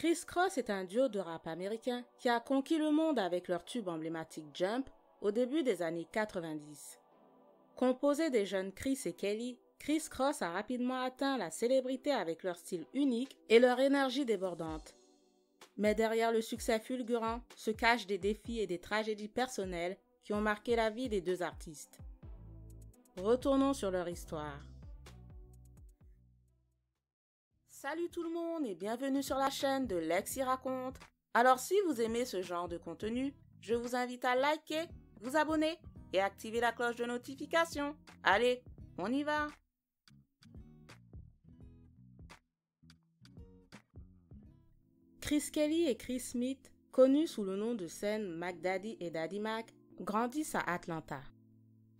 Criss Cross est un duo de rap américain qui a conquis le monde avec leur tube emblématique Jump au début des années 90. Composé des jeunes Chris et Kelly, Criss Cross a rapidement atteint la célébrité avec leur style unique et leur énergie débordante. Mais derrière le succès fulgurant se cachent des défis et des tragédies personnelles qui ont marqué la vie des deux artistes. Retournons sur leur histoire. Salut tout le monde et bienvenue sur la chaîne de Lexi Raconte. Alors si vous aimez ce genre de contenu, je vous invite à liker, vous abonner et activer la cloche de notification. Allez, on y va! Chris Kelly et Chris Smith, connus sous le nom de scène Mac Daddy et Daddy Mac, grandissent à Atlanta.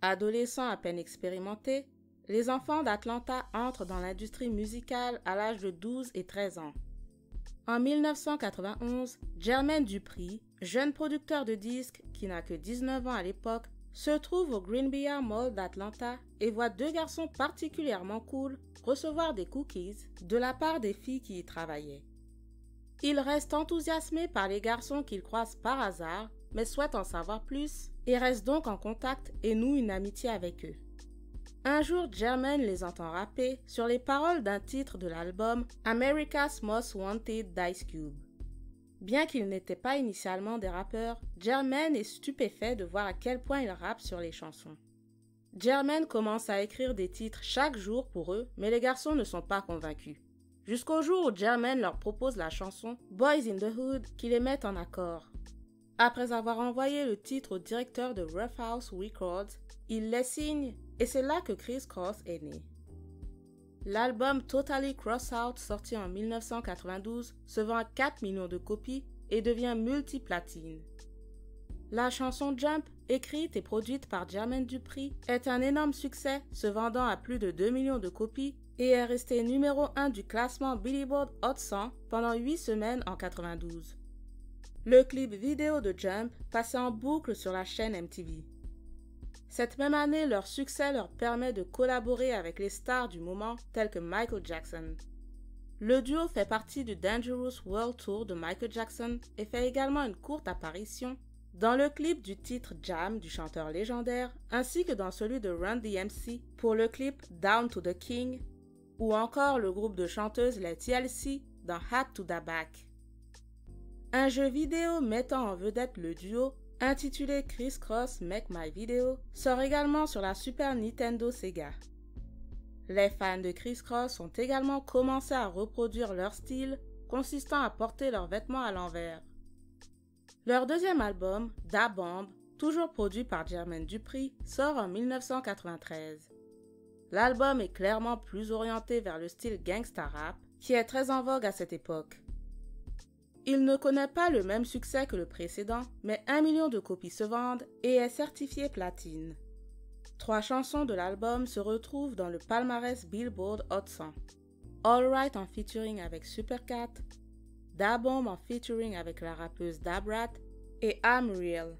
Adolescents à peine expérimentés, les enfants d'Atlanta entrent dans l'industrie musicale à l'âge de 12 et 13 ans. En 1991, Jermaine Dupri, jeune producteur de disques qui n'a que 19 ans à l'époque, se trouve au Greenbrier Mall d'Atlanta et voit deux garçons particulièrement cool recevoir des cookies de la part des filles qui y travaillaient. Il reste enthousiasmé par les garçons qu'il croise par hasard, mais souhaite en savoir plus et reste donc en contact et noue une amitié avec eux. Un jour, Jermaine les entend rapper sur les paroles d'un titre de l'album America's Most Wanted d'Ice Cube. Bien qu'ils n'étaient pas initialement des rappeurs, Jermaine est stupéfait de voir à quel point ils rappent sur les chansons. Jermaine commence à écrire des titres chaque jour pour eux, mais les garçons ne sont pas convaincus. Jusqu'au jour où Jermaine leur propose la chanson Boys in the Hood qui les met en accord. Après avoir envoyé le titre au directeur de Rough House Records, il les signe et c'est là que Criss Cross est né. L'album Totally Crossed Out, sorti en 1992, se vend à 4 millions de copies et devient multiplatine. La chanson Jump, écrite et produite par Jermaine Dupri, est un énorme succès, se vendant à plus de 2 millions de copies et est resté numéro 1 du classement Billboard Hot 100 pendant 8 semaines en 92. Le clip vidéo de Jump passait en boucle sur la chaîne MTV. Cette même année, leur succès leur permet de collaborer avec les stars du moment tels que Michael Jackson. Le duo fait partie du Dangerous World Tour de Michael Jackson et fait également une courte apparition dans le clip du titre Jam du chanteur légendaire ainsi que dans celui de Run DMC pour le clip Down to the King ou encore le groupe de chanteuses les TLC dans Hat to the Back. Un jeu vidéo mettant en vedette le duo, intitulé Criss Cross Make My Video, sort également sur la Super Nintendo Sega. Les fans de Criss Cross ont également commencé à reproduire leur style, consistant à porter leurs vêtements à l'envers. Leur deuxième album, Da Bomb, toujours produit par Jermaine Dupri, sort en 1993. L'album est clairement plus orienté vers le style gangsta rap, qui est très en vogue à cette époque. Il ne connaît pas le même succès que le précédent, mais 1 million de copies se vendent et est certifié platine. 3 chansons de l'album se retrouvent dans le palmarès Billboard Hot 100. All Right en featuring avec Supercat, Da Bomb en featuring avec la rappeuse Da Brat et I'm Real.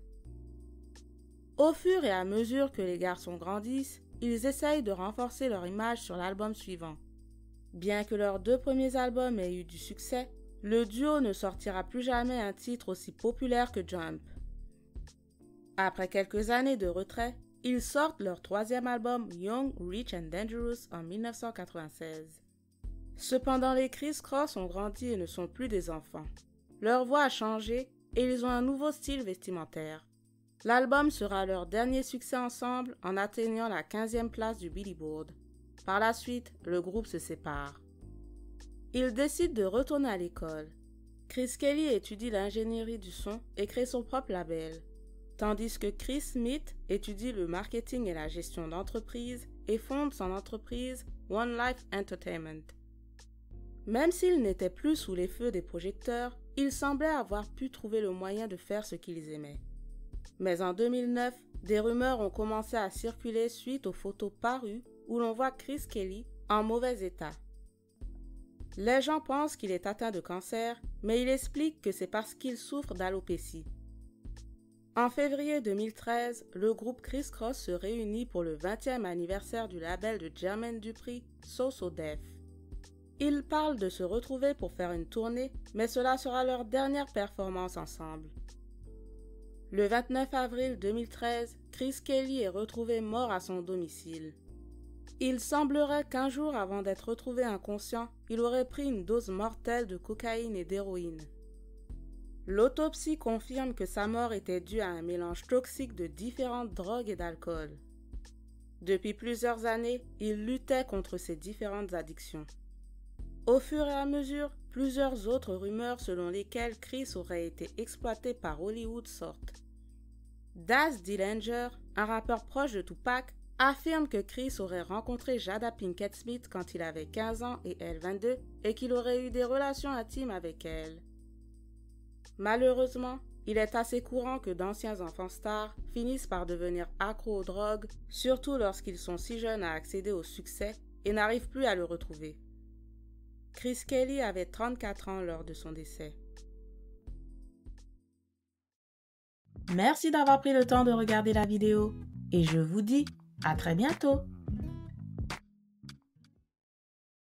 Au fur et à mesure que les garçons grandissent, ils essayent de renforcer leur image sur l'album suivant. Bien que leurs 2 premiers albums aient eu du succès, le duo ne sortira plus jamais un titre aussi populaire que Jump. Après quelques années de retrait, ils sortent leur 3e album Young, Rich and Dangerous en 1996. Cependant, les Criss Cross ont grandi et ne sont plus des enfants. Leur voix a changé et ils ont un nouveau style vestimentaire. L'album sera leur dernier succès ensemble en atteignant la 15e place du Billboard. Par la suite, le groupe se sépare. Ils décident de retourner à l'école. Chris Kelly étudie l'ingénierie du son et crée son propre label, tandis que Chris Smith étudie le marketing et la gestion d'entreprise et fonde son entreprise One Life Entertainment. Même s'ils n'étaient plus sous les feux des projecteurs, ils semblaient avoir pu trouver le moyen de faire ce qu'ils aimaient. Mais en 2009, des rumeurs ont commencé à circuler suite aux photos parues où l'on voit Chris Kelly en mauvais état. Les gens pensent qu'il est atteint de cancer, mais il explique que c'est parce qu'il souffre d'alopécie. En février 2013, le groupe Criss Cross se réunit pour le 20e anniversaire du label de Jermaine Dupri, So So Def. Ils parlent de se retrouver pour faire une tournée, mais cela sera leur dernière performance ensemble. Le 29 avril 2013, Chris Kelly est retrouvé mort à son domicile. Il semblerait qu'un jour avant d'être retrouvé inconscient, il aurait pris une dose mortelle de cocaïne et d'héroïne. L'autopsie confirme que sa mort était due à un mélange toxique de différentes drogues et d'alcool. Depuis plusieurs années, il luttait contre ces différentes addictions. Au fur et à mesure, plusieurs autres rumeurs selon lesquelles Chris aurait été exploité par Hollywood sortent. Daz Dillinger, un rappeur proche de Tupac, affirme que Chris aurait rencontré Jada Pinkett Smith quand il avait 15 ans et elle 22 et qu'il aurait eu des relations intimes avec elle. Malheureusement, il est assez courant que d'anciens enfants stars finissent par devenir accros aux drogues, surtout lorsqu'ils sont si jeunes à accéder au succès et n'arrivent plus à le retrouver. Chris Kelly avait 34 ans lors de son décès. Merci d'avoir pris le temps de regarder la vidéo et je vous dis à très bientôt.